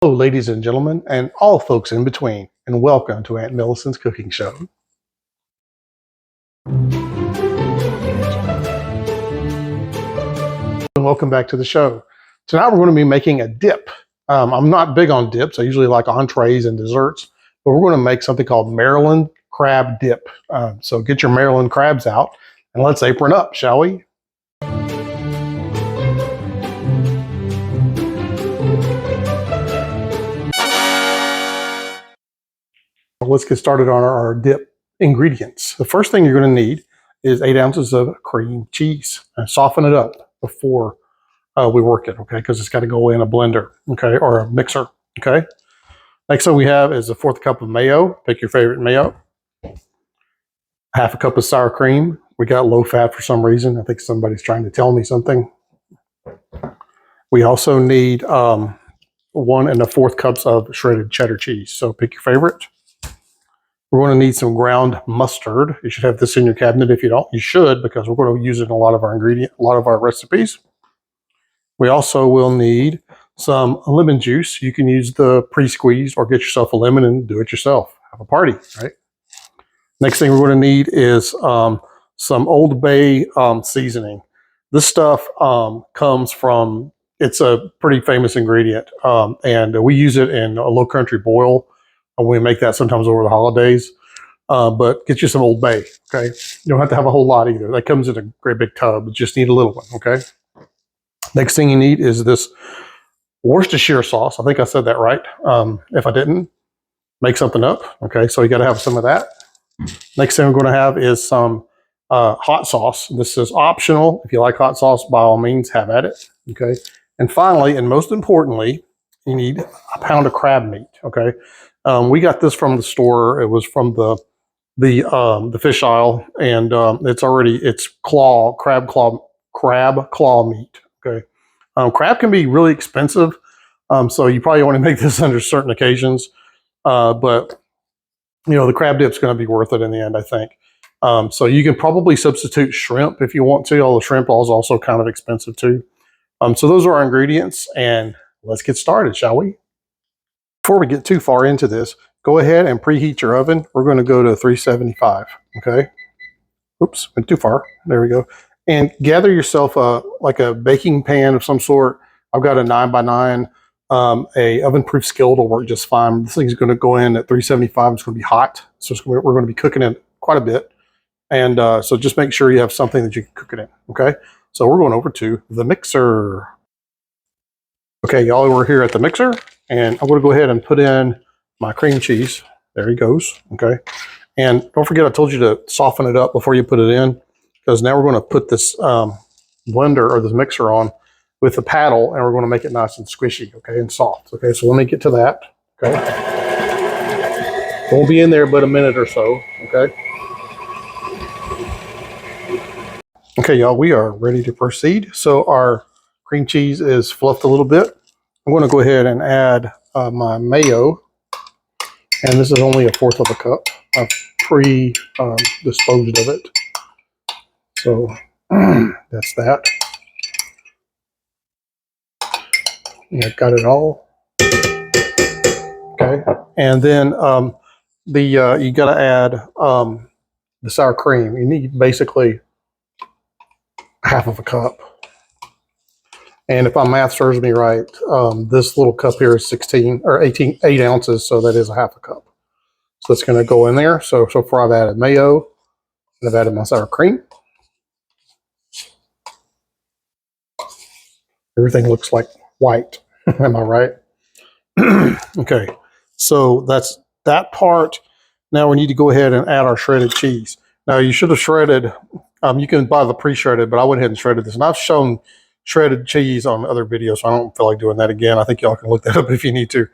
Hello, ladies and gentlemen, and all folks in between, and welcome to Aunt Millicent's Cooking Show. And welcome back to the show. Tonight we're going to be making a dip. I'm not big on dips. I usually like entrees and desserts, but we're going to make something called Maryland crab dip. So get your Maryland crabs out and let's apron up, shall we? Let's get started on our dip ingredients. The first thing you're going to need is 8 ounces of cream cheese. And soften it up before we work it, okay? Because it's got to go in a blender, okay, or a mixer, okay? Next thing we have is a 1/4 cup of mayo. Pick your favorite mayo. 1/2 cup of sour cream. We got low fat for some reason. I think somebody's trying to tell me something. We also need 1 1/4 cups of shredded cheddar cheese. So pick your favorite. We're going to need some ground mustard. You should have this in your cabinet. If you don't, you should, because we're going to use it in a lot of our recipes. We also will need some lemon juice. You can use the pre-squeezed or get yourself a lemon and do it yourself. Have a party, right? Next thing we're going to need is some Old Bay seasoning. This stuff comes from, it's a pretty famous ingredient, and we use it in a low country boil. We make that sometimes over the holidays, but get you some Old Bay, okay? You don't have to have a whole lot either. That comes in a great big tub. You just need a little one, okay? Next thing you need is this Worcestershire sauce. I think I said that right. If I didn't, make something up, okay? So you got to have some of that. Next thing we're going to have is some hot sauce. This is optional. If you like hot sauce, by all means, have at it, okay? And finally, and most importantly, you need a pound of crab meat, okay? We got this from the store. It was from the fish aisle, and it's crab claw meat. Okay, crab can be really expensive, so you probably want to make this under certain occasions. But you know the crab dip's going to be worth it in the end, I think. So you can probably substitute shrimp if you want to. Although shrimp is also kind of expensive too. So those are our ingredients, and let's get started, shall we? Before we get too far into this, go ahead and preheat your oven. We're going to go to 375, okay? Oops, went too far. There we go. And gather yourself like a baking pan of some sort. I've got a 9x9. A oven-proof skillet will work just fine. This thing's going to go in at 375. It's going to be hot, so we're going to be cooking it quite a bit. And so just make sure you have something that you can cook it in, okay? So we're going over to the mixer. Okay, y'all, we're here at the mixer. And I'm going to go ahead and put in my cream cheese. There he goes. Okay. And don't forget, I told you to soften it up before you put it in, because now we're going to put this blender or this mixer on with the paddle, and we're going to make it nice and squishy, okay, and soft. Okay, so let me get to that. Okay. Won't be in there but a minute or so. Okay. Okay, y'all, we are ready to proceed. So our cream cheese is fluffed a little bit. I'm going to go ahead and add my mayo, and this is only a 1/4 cup. I've disposed of it. So that's that. Yeah, got it all. Okay, and then you got to add the sour cream. You need basically 1/2 cup. And if my math serves me right, this little cup here is 16 or 8 ounces, so that is 1/2 cup. So it's going to go in there. So far I've added mayo, and I've added my sour cream. Everything looks like white. Am I right? Okay, so that's that part. Now we need to go ahead and add our shredded cheese. Now you should have shredded, you can buy the pre-shredded, but I went ahead and shredded this. And I've shown shredded cheese on other videos, so I don't feel like doing that again. I think y'all can look that up if you need to.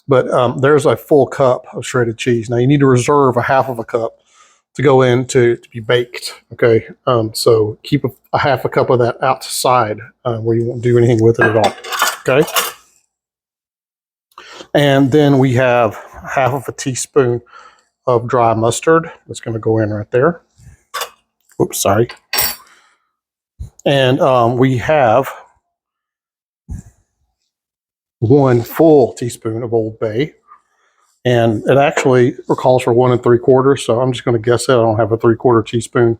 But there's a full cup of shredded cheese. Now you need to reserve 1/2 cup to go in to be baked, okay? So keep a 1/2 cup of that outside where you won't do anything with it at all, okay? And then we have 1/2 teaspoon of dry mustard. That's going to go in right there. Oops, sorry. And we have 1 full teaspoon of Old Bay. And it actually calls for 1 3/4. So I'm just going to guess that I don't have a 3/4 teaspoon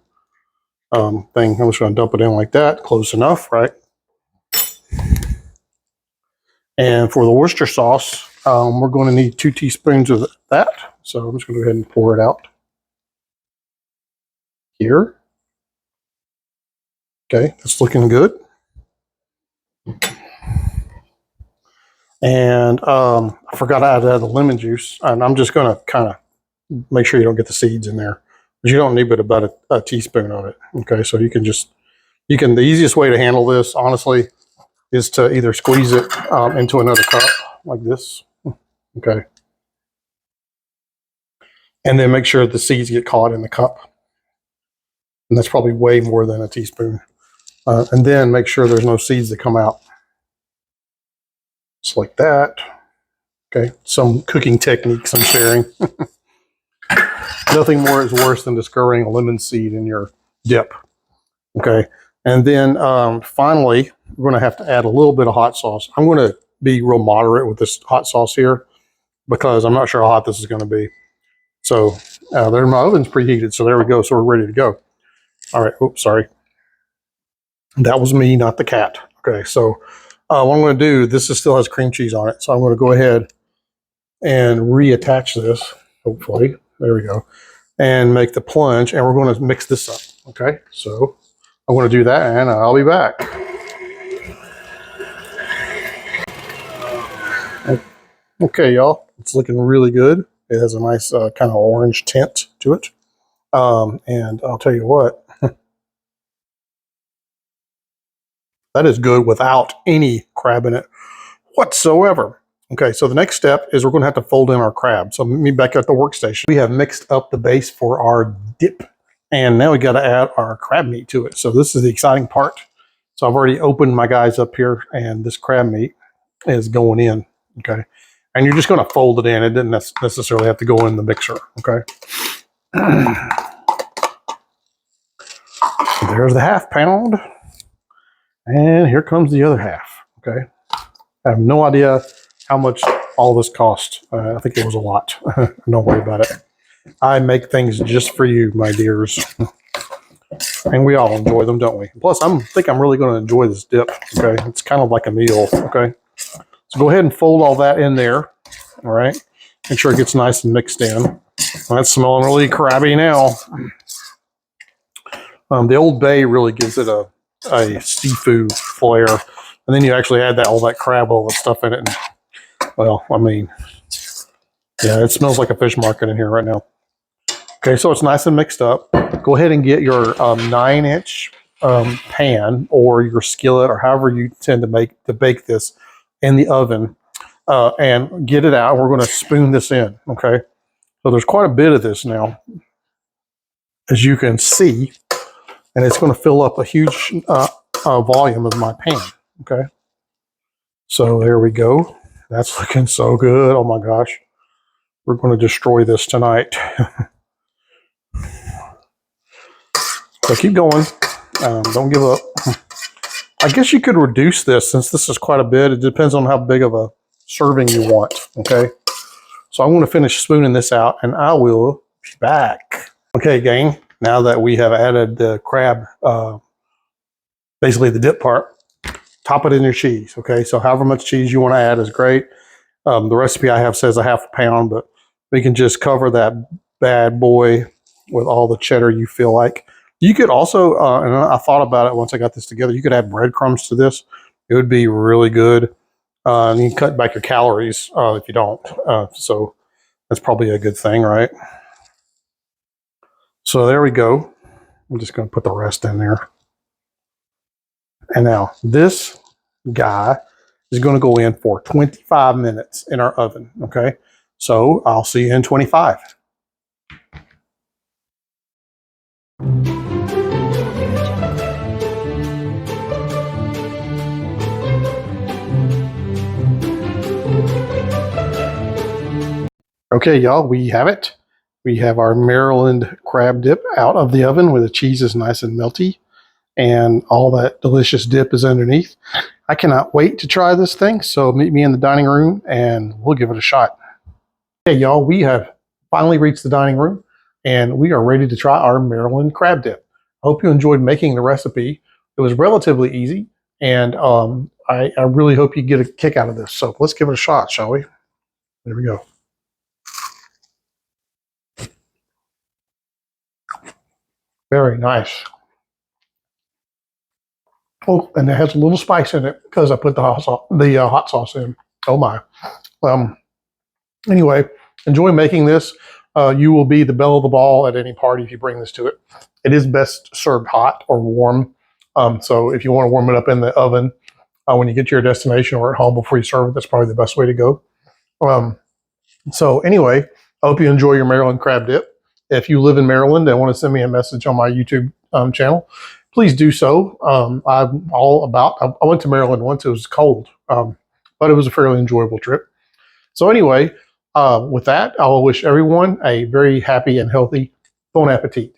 thing. I'm just going to dump it in like that. Close enough, right? And for the Worcester sauce, we're going to need 2 teaspoons of that. So I'm just going to go ahead and pour it out here. Okay, that's looking good. And I forgot I had to add the lemon juice. And I'm just going to kind of make sure you don't get the seeds in there. But you don't need but about a teaspoon of it. Okay, so the easiest way to handle this, honestly, is to either squeeze it into another cup like this. Okay. And then make sure the seeds get caught in the cup. And that's probably way more than a teaspoon. And then make sure there's no seeds that come out. Just like that. Okay, some cooking techniques I'm sharing. Nothing more is worse than discovering a lemon seed in your dip. Okay, and then finally, we're going to have to add a little bit of hot sauce. I'm going to be real moderate with this hot sauce here because I'm not sure how hot this is going to be. So there, my oven's preheated, so there we go. So we're ready to go. All right, oops, sorry. That was me, not the cat. Okay, so what I'm going to do, this still has cream cheese on it, so I'm going to go ahead and reattach this, hopefully. There we go. And make the plunge, and we're going to mix this up. Okay, so I'm going to do that, and I'll be back. Okay, y'all, it's looking really good. It has a nice kind of orange tint to it. And I'll tell you what, that is good without any crab in it whatsoever. Okay, so the next step is we're going to have to fold in our crab. So meet me back at the workstation. We have mixed up the base for our dip, and now we got to add our crab meat to it. So this is the exciting part. So I've already opened my guys up here, and this crab meat is going in. Okay, and you're just going to fold it in. It didn't necessarily have to go in the mixer. Okay. There's the ½ pound, and here comes the other half. Okay, I have no idea how much all this cost. I think it was a lot. Don't worry about it. I make things just for you, my dears. And we all enjoy them, don't we? Plus, I think I'm really going to enjoy this dip. Okay, it's kind of like a meal. Okay, so go ahead and fold all that in there. All right, make sure it gets nice and mixed in. That's smelling really crabby now. The Old Bay really gives it a seafood flair, and then you actually add all that crab, all the stuff in it. And, well, I mean, yeah, it smells like a fish market in here right now. Okay, so it's nice and mixed up. Go ahead and get your 9-inch pan or your skillet or however you tend to bake this in the oven, and get it out. We're going to spoon this in. Okay, so there's quite a bit of this now, as you can see, and it's going to fill up a huge volume of my pan. Okay, so there we go. That's looking so good. Oh my gosh, we're going to destroy this tonight. So keep going. Don't give up. I guess you could reduce this since this is quite a bit. It depends on how big of a serving you want. Okay, so I'm going to finish spooning this out, and I will be back. Okay, gang. Now that we have added the crab, basically the dip part, top it in your cheese. Okay, so however much cheese you want to add is great. The recipe I have says a ½ pound, but we can just cover that bad boy with all the cheddar you feel like. You could also, and I thought about it once I got this together, you could add breadcrumbs to this. It would be really good. And you can cut back your calories if you don't. So that's probably a good thing, right? So there we go. I'm just going to put the rest in there. And now this guy is going to go in for 25 minutes in our oven. Okay, so I'll see you in 25. Okay, y'all, we have it. We have our Maryland crab dip out of the oven where the cheese is nice and melty and all that delicious dip is underneath. I cannot wait to try this thing. So meet me in the dining room and we'll give it a shot. Okay, y'all, we have finally reached the dining room and we are ready to try our Maryland crab dip. I hope you enjoyed making the recipe. It was relatively easy, and I really hope you get a kick out of this. So let's give it a shot, shall we? There we go. Very nice. Oh, and it has a little spice in it because I put the hot sauce in. Oh my. Anyway, enjoy making this. You will be the belle of the ball at any party if you bring this to it. It is best served hot or warm. So if you want to warm it up in the oven when you get to your destination or at home before you serve it, that's probably the best way to go. So anyway, I hope you enjoy your Maryland crab dip. If you live in Maryland and want to send me a message on my YouTube channel, please do so. I'm all about, I went to Maryland once. It was cold, but it was a fairly enjoyable trip. So anyway, with that, I will wish everyone a very happy and healthy bon appetit.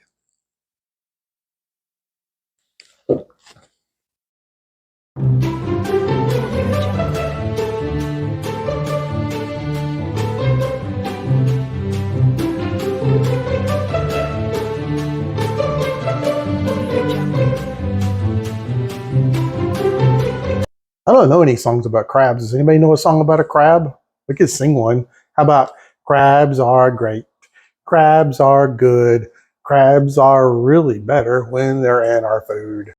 I don't know any songs about crabs. Does anybody know a song about a crab? We could sing one. How about crabs are great, crabs are good, crabs are really better when they're in our food.